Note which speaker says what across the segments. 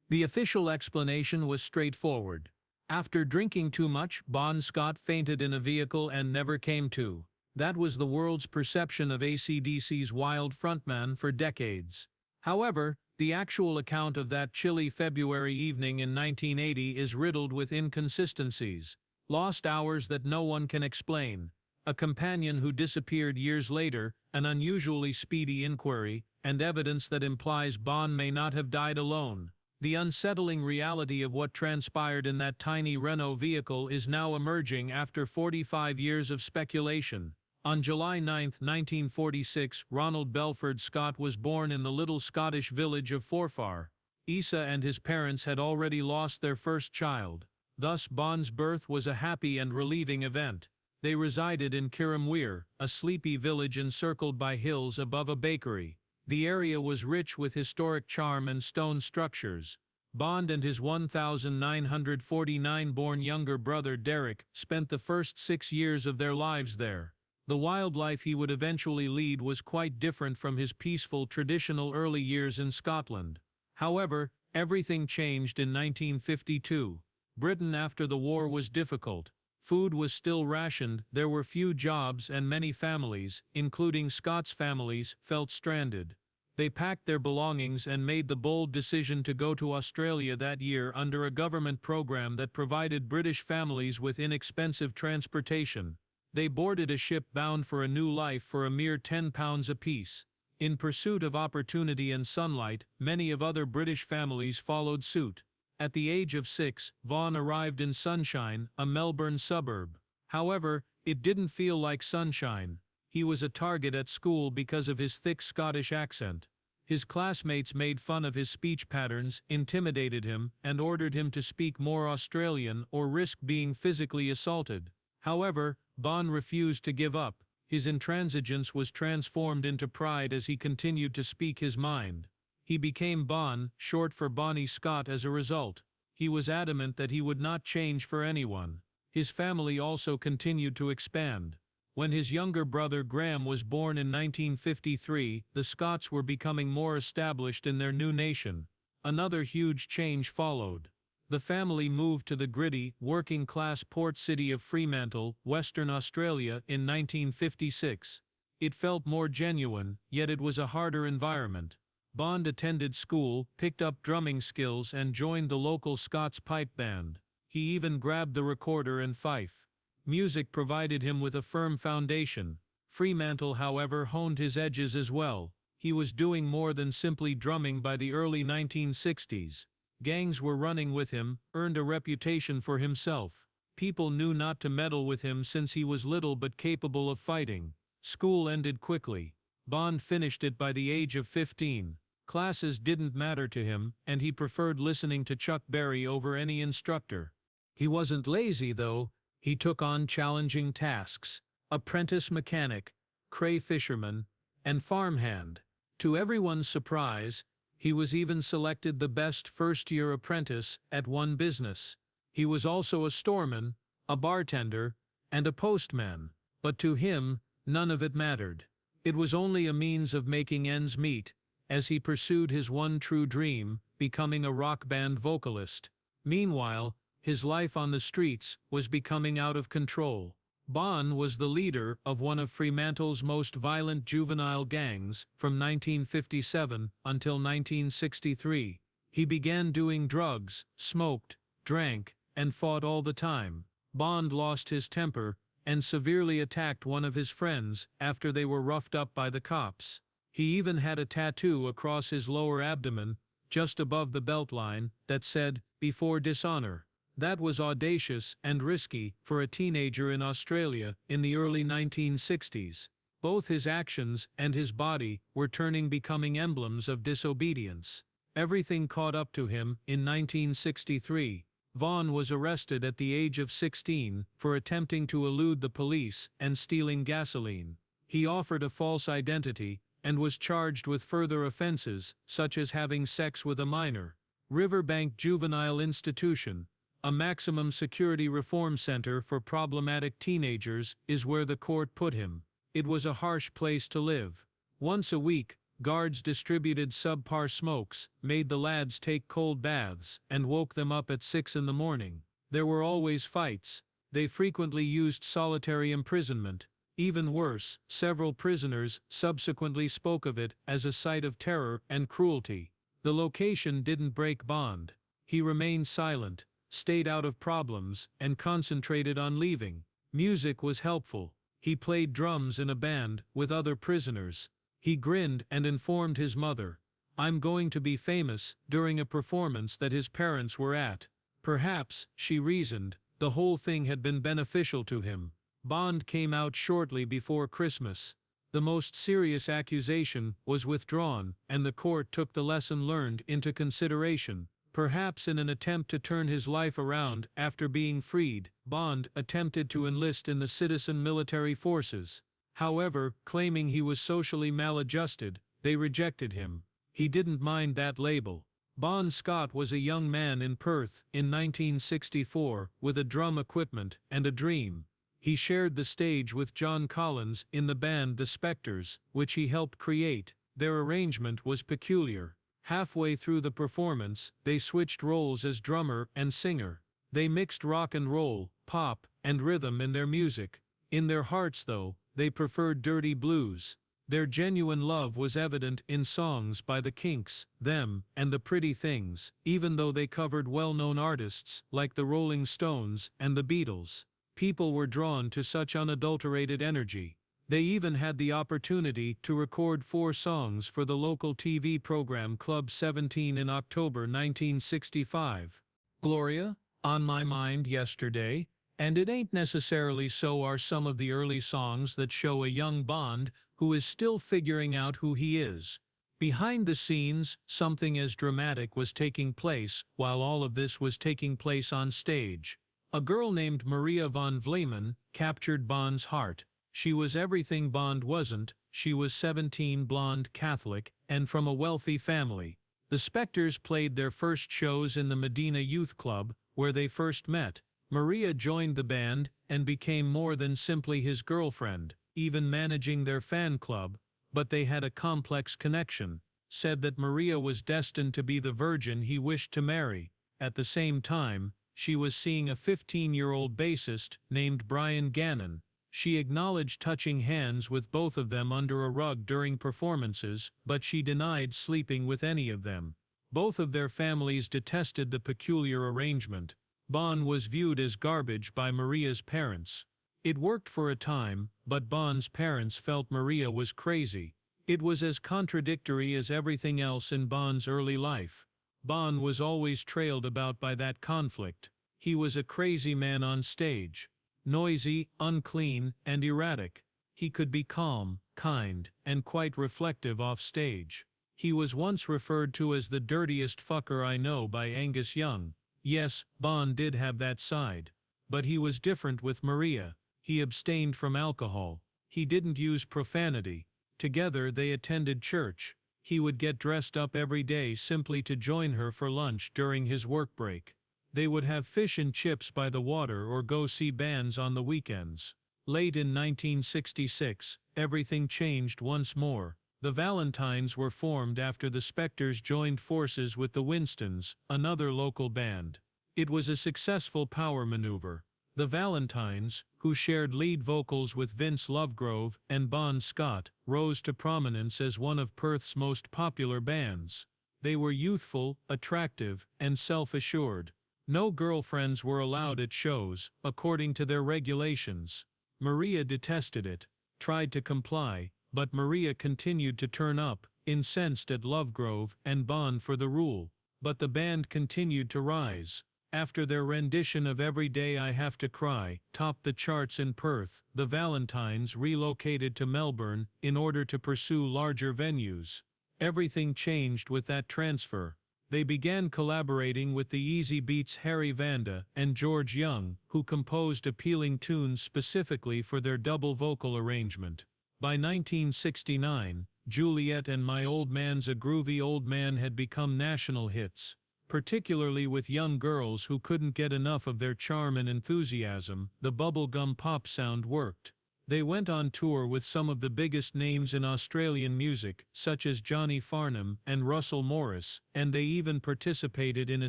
Speaker 1: The official explanation was straightforward. After drinking too much, Bon Scott fainted in a vehicle and never came to. That was the world's perception of AC/DC's wild frontman for decades. However, the actual account of that chilly February evening in 1980 is riddled with inconsistencies. Lost hours that no one can explain, a companion who disappeared years later, an unusually speedy inquiry, and evidence that implies Bon may not have died alone. The unsettling reality of what transpired in that tiny Renault vehicle is now emerging after 45 years of speculation. On July 9, 1946, Ronald Belford Scott was born in the little Scottish village of Forfar. Issa and his parents had already lost their first child. Thus Bon's birth was a happy and relieving event. They resided in Kirramweir, a sleepy village encircled by hills above a bakery. The area was rich with historic charm and stone structures. Bond and his 1949-born younger brother Derek spent the first 6 years of their lives there. The wild life he would eventually lead was quite different from his peaceful traditional early years in Scotland. However, everything changed in 1952. Britain after the war was difficult. Food was still rationed, there were few jobs, and many families, including Scott's families, felt stranded. They packed their belongings and made the bold decision to go to Australia that year under a government program that provided British families with inexpensive transportation. They boarded a ship bound for a new life for a mere £10 apiece. In pursuit of opportunity and sunlight, many of other British families followed suit. At the age of 6, Vaughan arrived in Sunshine, a Melbourne suburb. However, it didn't feel like sunshine. He was a target at school because of his thick Scottish accent. His classmates made fun of his speech patterns, intimidated him, and ordered him to speak more Australian or risk being physically assaulted. However, Bon refused to give up. His intransigence was transformed into pride as he continued to speak his mind. He became Bon, short for Bonnie Scott, as a result. He was adamant that he would not change for anyone. His family also continued to expand. When his younger brother Graham was born in 1953, the Scots were becoming more established in their new nation. Another huge change followed. The family moved to the gritty, working-class port city of Fremantle, Western Australia, in 1956. It felt more genuine, yet it was a harder environment. Bond attended school, picked up drumming skills, and joined the local Scots pipe band. He even grabbed the recorder and fife. Music provided him with a firm foundation. Fremantle, however, honed his edges as well. He was doing more than simply drumming by the early 1960s. Gangs were running with him, earned a reputation for himself. People knew not to meddle with him since he was little but capable of fighting. School ended quickly. Bond finished it by the age of 15. Classes didn't matter to him, and he preferred listening to Chuck Berry over any instructor. He wasn't lazy, though. He took on challenging tasks: apprentice mechanic, cray fisherman, and farmhand. To everyone's surprise, he was even selected the best first-year apprentice at one business. He was also a storeman, a bartender, and a postman. But to him, none of it mattered. It was only a means of making ends meet, as he pursued his one true dream, becoming a rock band vocalist. Meanwhile, his life on the streets was becoming out of control. Bon was the leader of one of Fremantle's most violent juvenile gangs from 1957 until 1963. He began doing drugs, smoked, drank, and fought all the time. Bond lost his temper and severely attacked one of his friends after they were roughed up by the cops. He even had a tattoo across his lower abdomen, just above the belt line, that said, "Before dishonor." That was audacious and risky for a teenager in Australia in the early 1960s. Both his actions and his body were becoming emblems of disobedience. Everything caught up to him in 1963. Vaughan was arrested at the age of 16 for attempting to elude the police and stealing gasoline. He offered a false identity and was charged with further offenses, such as having sex with a minor. Riverbank Juvenile Institution, a maximum security reform center for problematic teenagers, is where the court put him. It was a harsh place to live. Once a week, Guards distributed subpar smokes, made the lads take cold baths, and woke them up at 6 in the morning. There were always fights. They frequently used solitary imprisonment. Even worse, several prisoners subsequently spoke of it as a sight of terror and cruelty. The location didn't break Bond. He remained silent, stayed out of problems, and concentrated on leaving. Music was helpful. He played drums in a band with other prisoners. He grinned and informed his mother, "I'm going to be famous," during a performance that his parents were at. Perhaps, she reasoned, the whole thing had been beneficial to him. Bond came out shortly before Christmas. The most serious accusation was withdrawn, and the court took the lesson learned into consideration. Perhaps in an attempt to turn his life around after being freed, Bond attempted to enlist in the citizen military forces. However, claiming he was socially maladjusted, they rejected him. He didn't mind that label. Bon Scott was a young man in Perth in 1964 with a drum equipment and a dream. He shared the stage with John Collins in the band The Specters, which he helped create. Their arrangement was peculiar. Halfway through the performance, they switched roles as drummer and singer. They mixed rock and roll, pop, and rhythm in their music. In their hearts, though, they preferred dirty blues. Their genuine love was evident in songs by the Kinks, Them, and the Pretty Things, even though they covered well-known artists like the Rolling Stones and the Beatles. People were drawn to such unadulterated energy. They even had the opportunity to record 4 songs for the local TV program Club 17 in October 1965. Gloria, On My Mind Yesterday, and It Ain't Necessarily So are some of the early songs that show a young Bond who is still figuring out who he is. Behind the scenes, something as dramatic was taking place while all of this was taking place on stage. A girl named Maria von Vleeman captured Bond's heart. She was everything Bond wasn't. She was 17, blonde, Catholic, and from a wealthy family. The Specters played their first shows in the Medina Youth Club, where they first met. Maria joined the band and became more than simply his girlfriend, even managing their fan club, but they had a complex connection. Said that Maria was destined to be the virgin he wished to marry. At the same time, she was seeing a 15-year-old bassist named Brian Gannon. She acknowledged touching hands with both of them under a rug during performances, but she denied sleeping with any of them. Both of their families detested the peculiar arrangement. Bond was viewed as garbage by Maria's parents. It worked for a time, but Bond's parents felt Maria was crazy. It was as contradictory as everything else in Bond's early life. Bond was always trailed about by that conflict. He was a crazy man on stage. Noisy, unclean, and erratic. He could be calm, kind, and quite reflective off stage. He was once referred to as the dirtiest fucker I know by Angus Young. Yes, Bond did have that side. But he was different with Maria. He abstained from alcohol. He didn't use profanity. Together they attended church. He would get dressed up every day simply to join her for lunch during his work break. They would have fish and chips by the water or go see bands on the weekends. Late in 1966, everything changed once more. The Valentines were formed after the Specters joined forces with the Winstons, another local band. It was a successful power maneuver. The Valentines, who shared lead vocals with Vince Lovegrove and Bon Scott, rose to prominence as one of Perth's most popular bands. They were youthful, attractive, and self-assured. No girlfriends were allowed at shows, according to their regulations. Maria detested it, tried to comply, but Maria continued to turn up, incensed at Lovegrove and Bond for the rule. But the band continued to rise. After their rendition of Every Day I Have to Cry topped the charts in Perth, the Valentines relocated to Melbourne in order to pursue larger venues. Everything changed with that transfer. They began collaborating with the Easy Beats' Harry Vanda and George Young, who composed appealing tunes specifically for their double vocal arrangement. By 1969, Juliet and My Old Man's a Groovy Old Man had become national hits. Particularly with young girls who couldn't get enough of their charm and enthusiasm, the bubblegum pop sound worked. They went on tour with some of the biggest names in Australian music, such as Johnny Farnham and Russell Morris, and they even participated in a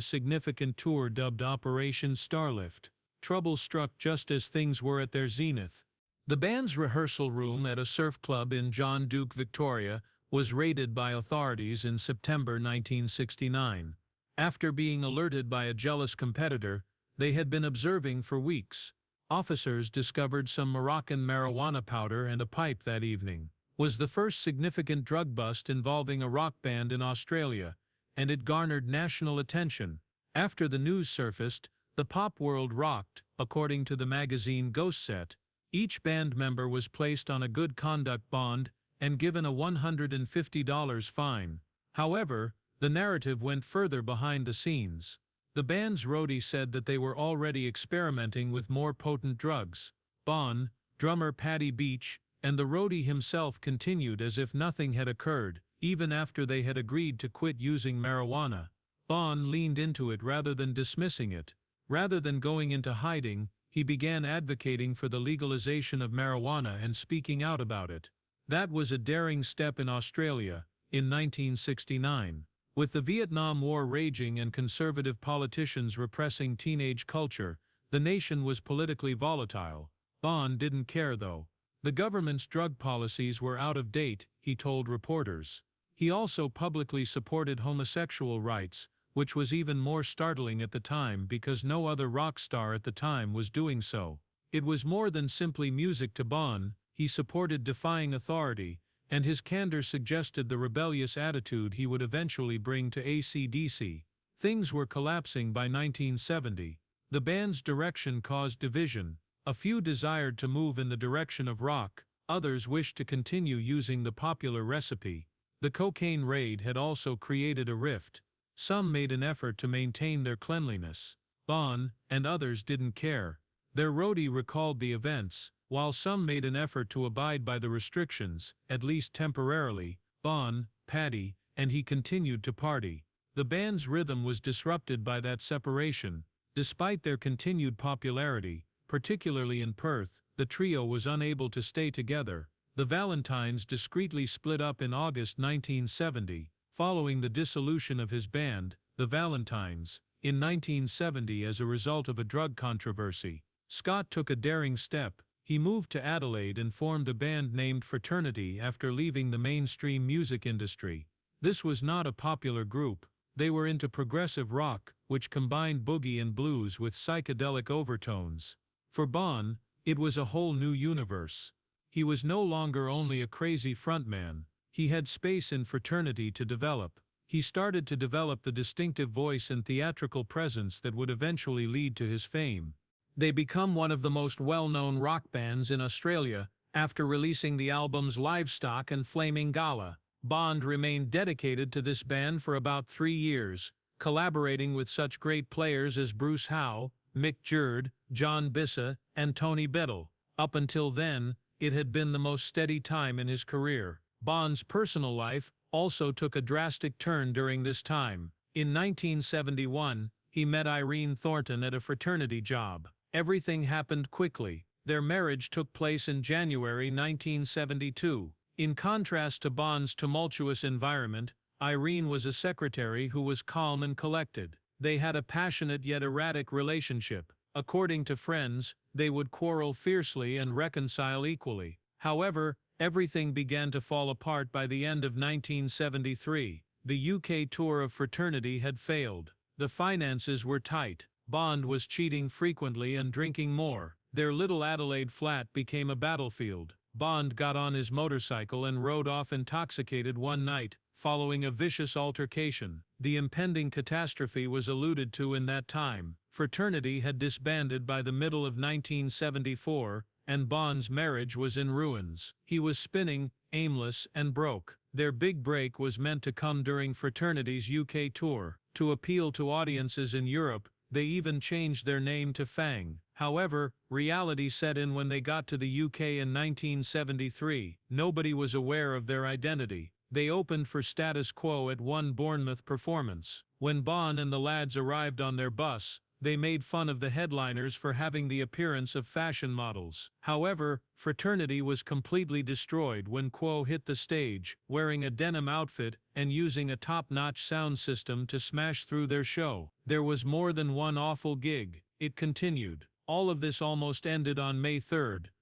Speaker 1: significant tour dubbed Operation Starlift. Trouble struck just as things were at their zenith. The band's rehearsal room at a surf club in John Duke, Victoria, was raided by authorities in September 1969. After being alerted by a jealous competitor, they had been observing for weeks. Officers discovered some Moroccan marijuana powder and a pipe that evening. Was the first significant drug bust involving a rock band in Australia, and it garnered national attention. After the news surfaced, the pop world rocked, according to the magazine Ghost Set. Each band member was placed on a good conduct bond and given a $150 fine. However, the narrative went further behind the scenes. The band's roadie said that they were already experimenting with more potent drugs. Bon, drummer Paddy Beach, and the roadie himself continued as if nothing had occurred, even after they had agreed to quit using marijuana. Bon leaned into it rather than dismissing it. Rather than going into hiding, he began advocating for the legalization of marijuana and speaking out about it. That was a daring step in Australia, in 1969. With the Vietnam War raging and conservative politicians repressing teenage culture, the nation was politically volatile. Bon didn't care though. The government's drug policies were out of date, he told reporters. He also publicly supported homosexual rights, which was even more startling at the time because no other rock star at the time was doing so. It was more than simply music to Bon. He supported defying authority, and his candor suggested the rebellious attitude he would eventually bring to AC/DC. Things were collapsing by 1970. The band's direction caused division. A few desired to move in the direction of rock, others wished to continue using the popular recipe. The cocaine raid had also created a rift. Some made an effort to maintain their cleanliness. Bon, and others didn't care. Their roadie recalled the events. While some made an effort to abide by the restrictions, at least temporarily, Bon, Paddy, and he continued to party. The band's rhythm was disrupted by that separation. Despite their continued popularity, particularly in Perth, the trio was unable to stay together. The Valentines discreetly split up in August 1970, following the dissolution of his band, the Valentines, in 1970 as a result of a drug controversy. Scott took a daring step. He moved to Adelaide and formed a band named Fraternity after leaving the mainstream music industry. This was not a popular group. They were into progressive rock, which combined boogie and blues with psychedelic overtones. For Bon, it was a whole new universe. He was no longer only a crazy frontman. He had space in Fraternity to develop. He started to develop the distinctive voice and theatrical presence that would eventually lead to his fame. They become one of the most well-known rock bands in Australia, after releasing the albums Livestock and Flaming Gala. Bond remained dedicated to this band for about 3 years, collaborating with such great players as Bruce Howe, Mick Jerd, John Bissa, and Tony Biddle. Up until then, it had been the most steady time in his career. Bond's personal life also took a drastic turn during this time. In 1971, he met Irene Thornton at a fraternity job. Everything happened quickly. Their marriage took place in January 1972. In contrast to Bond's tumultuous environment, Irene was a secretary who was calm and collected. They had a passionate yet erratic relationship. According to friends, they would quarrel fiercely and reconcile equally. However, everything began to fall apart by the end of 1973. The UK tour of Fraternity had failed. The finances were tight. Bond was cheating frequently and drinking more. Their little Adelaide flat became a battlefield. Bond got on his motorcycle and rode off intoxicated one night, following a vicious altercation. The impending catastrophe was alluded to in that time. Fraternity had disbanded by the middle of 1974, and Bond's marriage was in ruins. He was spinning, aimless, and broke. Their big break was meant to come during Fraternity's UK tour. To appeal to audiences in Europe, they even changed their name to Fang. However, reality set in when they got to the UK in 1973. Nobody was aware of their identity. They opened for Status Quo at one Bournemouth performance. When Bond and the lads arrived on their bus, they made fun of the headliners for having the appearance of fashion models. However, Fraternity was completely destroyed when Quo hit the stage, wearing a denim outfit and using a top-notch sound system to smash through their show. There was more than one awful gig, it continued. All of this almost ended on May 3,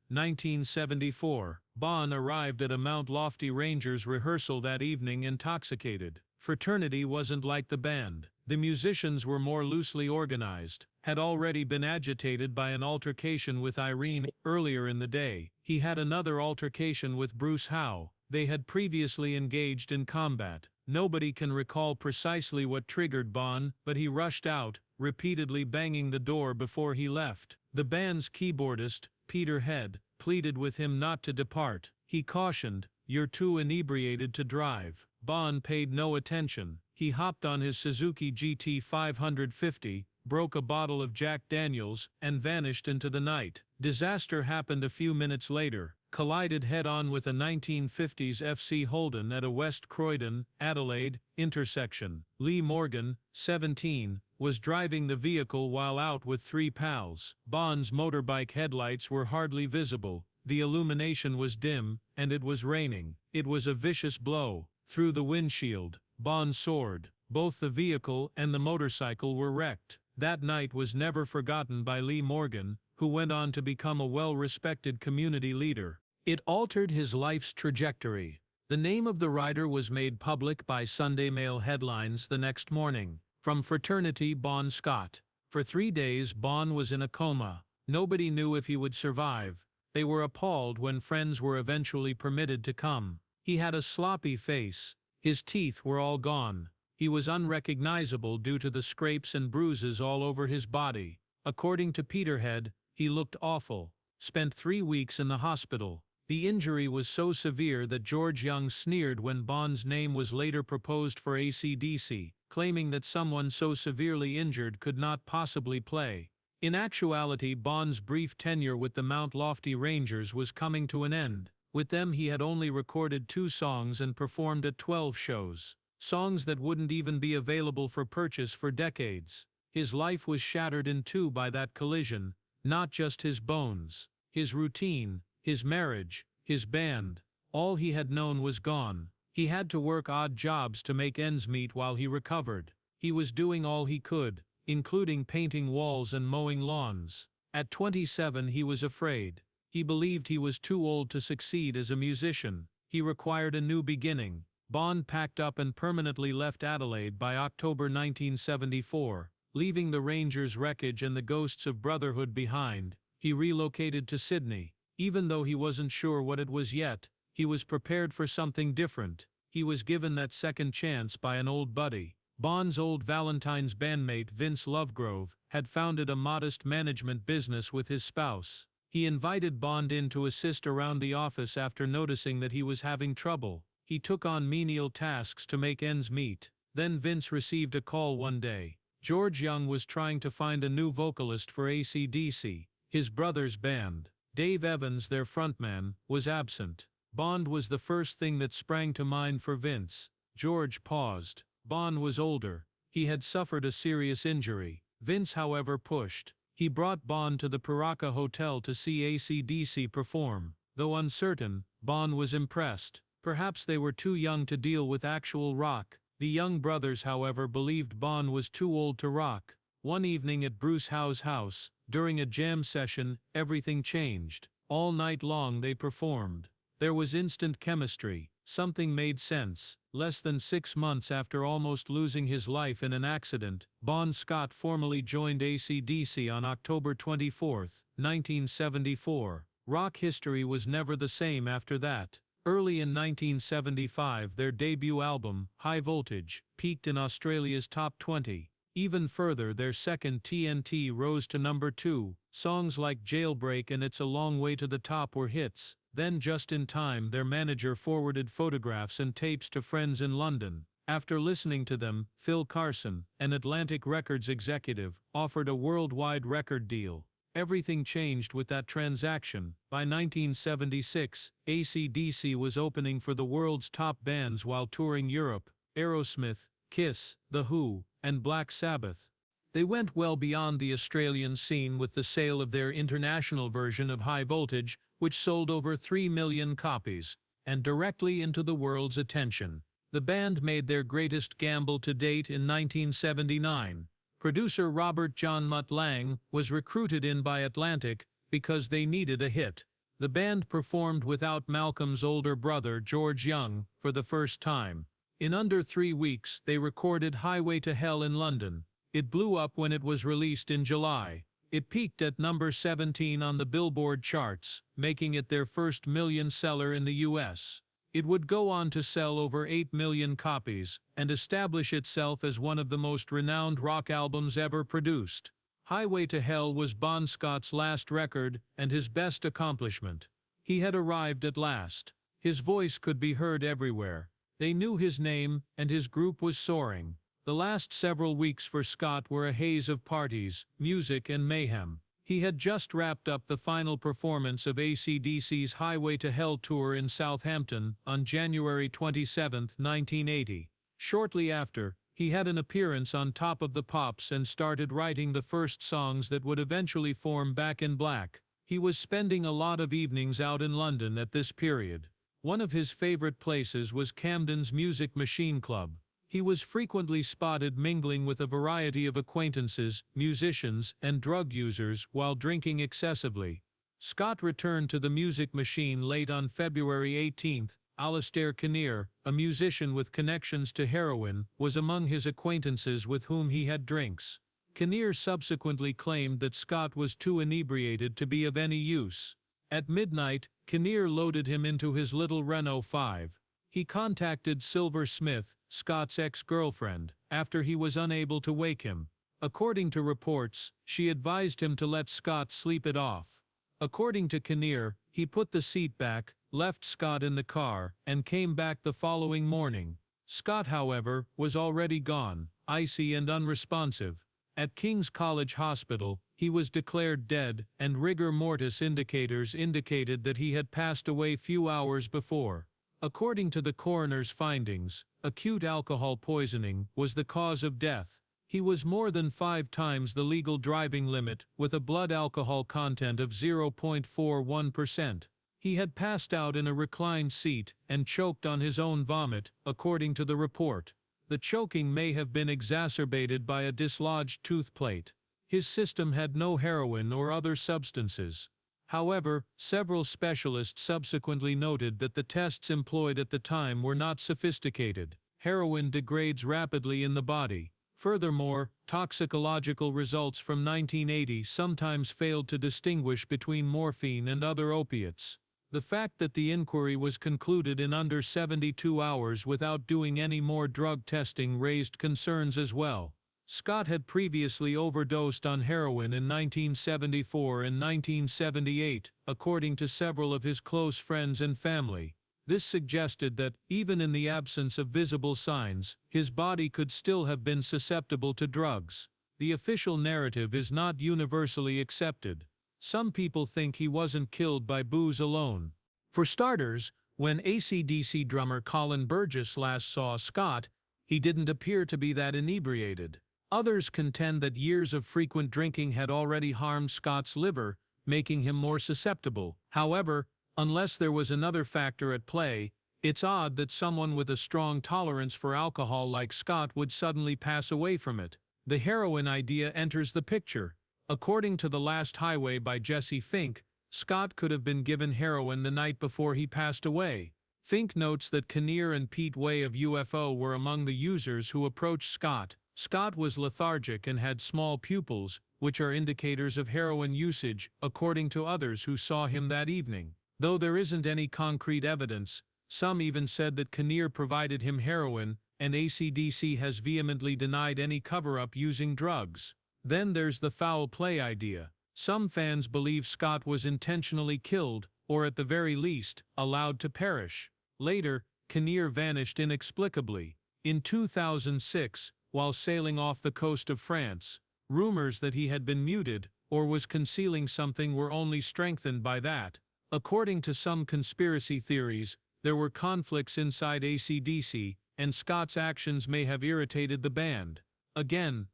Speaker 1: 1974. Bon arrived at a Mount Lofty Rangers rehearsal that evening intoxicated. Fraternity wasn't like the band. The musicians were more loosely organized, had already been agitated by an altercation with Irene earlier in the day. He had another altercation with Bruce Howe. They had previously engaged in combat. Nobody can recall precisely what triggered Bon, but he rushed out, repeatedly banging the door before he left. The band's keyboardist, Peter Head, pleaded with him not to depart. He cautioned, "You're too inebriated to drive." Bon paid no attention. He hopped on his Suzuki GT 550, broke a bottle of Jack Daniels, and vanished into the night. Disaster happened a few minutes later. Collided head-on with a 1950s FC Holden at a West Croydon, Adelaide, intersection. Lee Morgan, 17, was driving the vehicle while out with 3 pals. Bon's motorbike headlights were hardly visible, the illumination was dim, and it was raining. It was a vicious blow. Through the windshield, Bon soared. Both the vehicle and the motorcycle were wrecked. That night was never forgotten by Lee Morgan, who went on to become a well-respected community leader. It altered his life's trajectory. The name of the rider was made public by Sunday Mail headlines the next morning. From Fraternity, Bon Scott. For 3 days, Bon was in a coma. Nobody knew if he would survive. They were appalled when friends were eventually permitted to come. He had a sloppy face. His teeth were all gone. He was unrecognizable due to the scrapes and bruises all over his body. According to Peterhead, he looked awful. Spent 3 weeks in the hospital. The injury was so severe that George Young sneered when Bon's name was later proposed for AC/DC, claiming that someone so severely injured could not possibly play. In actuality, Bon's brief tenure with the Mount Lofty Rangers was coming to an end. With them he had only recorded 2 songs and performed at 12 shows. Songs that wouldn't even be available for purchase for decades. His life was shattered in 2 by that collision, not just his bones. His routine, his marriage, his band, all he had known was gone. He had to work odd jobs to make ends meet while he recovered. He was doing all he could, including painting walls and mowing lawns. At 27 he was afraid. He believed he was too old to succeed as a musician. He required a new beginning. Bon packed up and permanently left Adelaide by October 1974, leaving the Rangers' wreckage and the ghosts of brotherhood behind. He relocated to Sydney. Even though he wasn't sure what it was yet, he was prepared for something different. He was given that second chance by an old buddy. Bon's old Valentines bandmate Vince Lovegrove had founded a modest management business with his spouse. He invited Bond in to assist around the office after noticing that he was having trouble. He took on menial tasks to make ends meet. Then Vince received a call one day. George Young was trying to find a new vocalist for AC/DC, his brother's band. Dave Evans, their frontman, was absent. Bond was the first thing that sprang to mind for Vince. George paused. Bond was older. He had suffered a serious injury. Vince, however, pushed. He brought Bond to the Paraka Hotel to see AC/DC perform. Though uncertain, Bond was impressed. Perhaps they were too young to deal with actual rock. The Young brothers, however, believed Bond was too old to rock. One evening at Bruce Howe's house, during a jam session, everything changed. All night long they performed. There was instant chemistry. Something made sense. Less than 6 months after almost losing his life in an accident, Bon Scott formally joined AC/DC on October 24, 1974. Rock history was never the same after that. Early in 1975, their debut album, High Voltage, peaked in Australia's top 20. Even further, their second TNT rose to number 2. Songs like Jailbreak and It's a Long Way to the Top were hits. Then, just in time, their manager forwarded photographs and tapes to friends in London. After listening to them, Phil Carson, an Atlantic Records executive, offered a worldwide record deal. Everything changed with that transaction. By 1976, AC/DC was opening for the world's top bands while touring Europe: Aerosmith, Kiss, The Who, and Black Sabbath. They went well beyond the Australian scene with the sale of their international version of High Voltage, which sold over 3 million copies, and directly into the world's attention. The band made their greatest gamble to date in 1979. Producer Robert John Mutt Lang was recruited in by Atlantic because they needed a hit. The band performed without Malcolm's older brother George Young for the first time. In under 3 weeks, they recorded Highway to Hell in London. It blew up when it was released in July. It peaked at number 17 on the Billboard charts, making it their first million seller in the US. It would go on to sell over 8 million copies and establish itself as one of the most renowned rock albums ever produced. Highway to Hell was Bon Scott's last record and his best accomplishment. He had arrived at last. His voice could be heard everywhere. They knew his name, and his group was soaring. The last several weeks for Scott were a haze of parties, music and mayhem. He had just wrapped up the final performance of AC/DC's Highway to Hell tour in Southampton on January 27, 1980. Shortly after, he had an appearance on Top of the Pops and started writing the first songs that would eventually form Back in Black. He was spending a lot of evenings out in London at this period. One of his favorite places was Camden's Music Machine Club. He was frequently spotted mingling with a variety of acquaintances, musicians, and drug users while drinking excessively. Scott returned to the Music Machine late on February 18. Alistair Kinnear, a musician with connections to heroin, was among his acquaintances with whom he had drinks. Kinnear subsequently claimed that Scott was too inebriated to be of any use. At midnight, Kinnear loaded him into his little Renault 5. He contacted Silver Smith, Scott's ex-girlfriend, after he was unable to wake him. According to reports, she advised him to let Scott sleep it off. According to Kinnear, he put the seat back, left Scott in the car, and came back the following morning. Scott, however, was already gone, icy and unresponsive. At King's College Hospital, he was declared dead, and rigor mortis indicators indicated that he had passed away few hours before. According to the coroner's findings, acute alcohol poisoning was the cause of death. He was more than 5 times the legal driving limit, with a blood alcohol content of 0.41%. He had passed out in a reclined seat and choked on his own vomit, according to the report. The choking may have been exacerbated by a dislodged tooth plate. His system had no heroin or other substances. However, several specialists subsequently noted that the tests employed at the time were not sophisticated. Heroin degrades rapidly in the body. Furthermore, toxicological results from 1980 sometimes failed to distinguish between morphine and other opiates. The fact that the inquiry was concluded in under 72 hours without doing any more drug testing raised concerns as well. Scott had previously overdosed on heroin in 1974 and 1978, according to several of his close friends and family. This suggested that, even in the absence of visible signs, his body could still have been susceptible to drugs. The official narrative is not universally accepted. Some people think he wasn't killed by booze alone. For starters, when AC/DC drummer Colin Burgess last saw Scott, he didn't appear to be that inebriated. Others contend that years of frequent drinking had already harmed Scott's liver, making him more susceptible. However, unless there was another factor at play, it's odd that someone with a strong tolerance for alcohol like Scott would suddenly pass away from it. The heroin idea enters the picture. According to The Last Highway by Jesse Fink, Scott could have been given heroin the night before he passed away. Fink notes that Kinnear and Pete Way of UFO were among the users who approached Scott. Scott was lethargic and had small pupils, which are indicators of heroin usage, according to others who saw him that evening. Though there isn't any concrete evidence, some even said that Kinnear provided him heroin, and AC/DC has vehemently denied any cover-up using drugs. Then there's the foul play idea. Some fans believe Scott was intentionally killed, or at the very least, allowed to perish. Later, Kinnear vanished inexplicably. In 2006, while sailing off the coast of France, rumors that he had been muted, or was concealing something were only strengthened by that. According to some conspiracy theories, there were conflicts inside AC/DC, and Scott's actions may have irritated the band. Again,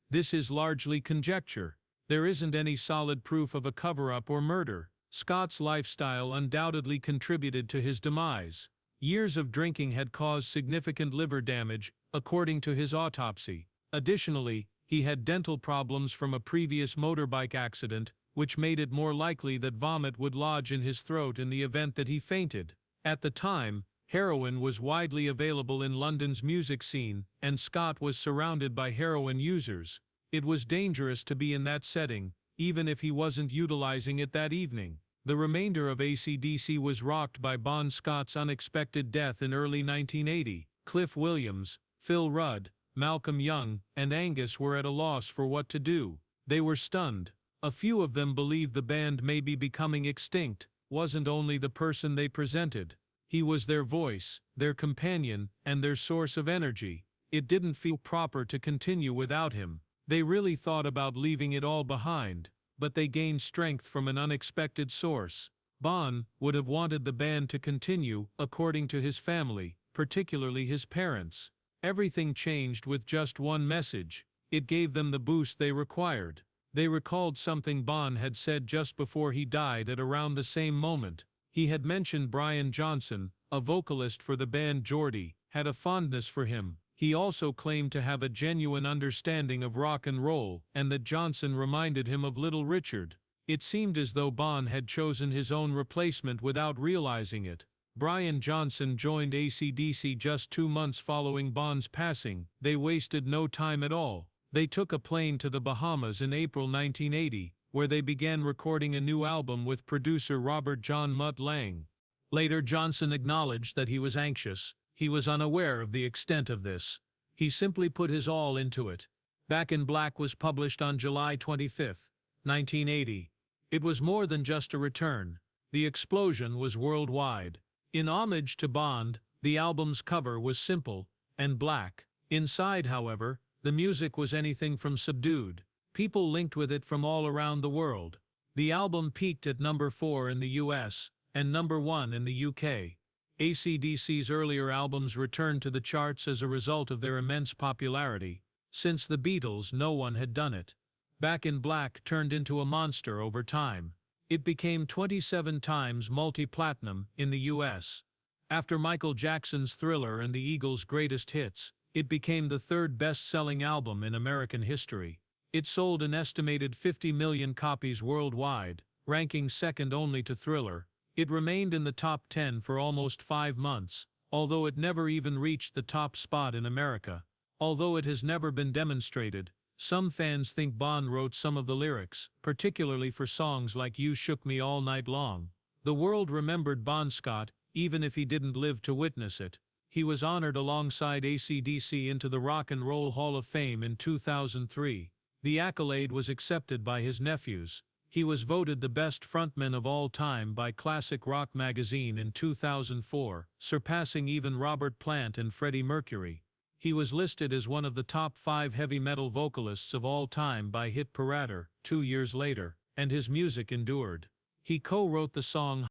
Speaker 1: This is largely conjecture. There isn't any solid proof of a cover-up or murder. Scott's lifestyle undoubtedly contributed to his demise. Years of drinking had caused significant liver damage, according to his autopsy. Additionally, he had dental problems from a previous motorbike accident, which made it more likely that vomit would lodge in his throat in the event that he fainted. At the time, heroin was widely available in London's music scene, and Scott was surrounded by heroin users. It was dangerous to be in that setting, even if he wasn't utilizing it that evening. The remainder of AC/DC was rocked by Bon Scott's unexpected death in early 1980. Cliff Williams, Phil Rudd, Malcolm Young, and Angus were at a loss for what to do. They were stunned. A few of them believed the band may be becoming extinct. Wasn't only the person they presented. He was their voice, their companion, and their source of energy. It didn't feel proper to continue without him. They really thought about leaving it all behind, but they gained strength from an unexpected source. Bon would have wanted the band to continue, according to his family, particularly his parents. Everything changed with just one message. It gave them the boost they required. They recalled something Bon had said just before he died at around the same moment. He had mentioned Brian Johnson, a vocalist for the band Geordie, had a fondness for him. He also claimed to have a genuine understanding of rock and roll, and that Johnson reminded him of Little Richard. It seemed as though Bon had chosen his own replacement without realizing it. Brian Johnson joined AC/DC just 2 months following Bon's passing. They wasted no time at all. They took a plane to the Bahamas in April 1980, where they began recording a new album with producer Robert John Mutt Lange. Later, Johnson acknowledged that he was anxious. He was unaware of the extent of this. He simply put his all into it. Back in Black was published on July 25, 1980. It was more than just a return. The explosion was worldwide. In homage to Bond, the album's cover was simple and black. Inside, however, the music was anything from subdued. People linked with it from all around the world. The album peaked at number 4 in the US and number 1 in the UK. AC/DC's earlier albums returned to the charts as a result of their immense popularity. Since the Beatles, no one had done it. Back in Black turned into a monster over time. It became 27 times multi-platinum in the US. After Michael Jackson's Thriller and the Eagles' Greatest Hits, it became the third best-selling album in American history. It sold an estimated 50 million copies worldwide, ranking second only to Thriller. It remained in the top 10 for almost 5 months, although it never even reached the top spot in America. Although it has never been demonstrated, some fans think Bon wrote some of the lyrics, particularly for songs like You Shook Me All Night Long. The world remembered Bon Scott, even if he didn't live to witness it. He was honored alongside AC/DC into the Rock and Roll Hall of Fame in 2003. The accolade was accepted by his nephews. He was voted the best frontman of all time by Classic Rock magazine in 2004, surpassing even Robert Plant and Freddie Mercury. He was listed as one of the top 5 heavy metal vocalists of all time by Hit Parader 2 years later, and his music endured. He co-wrote the song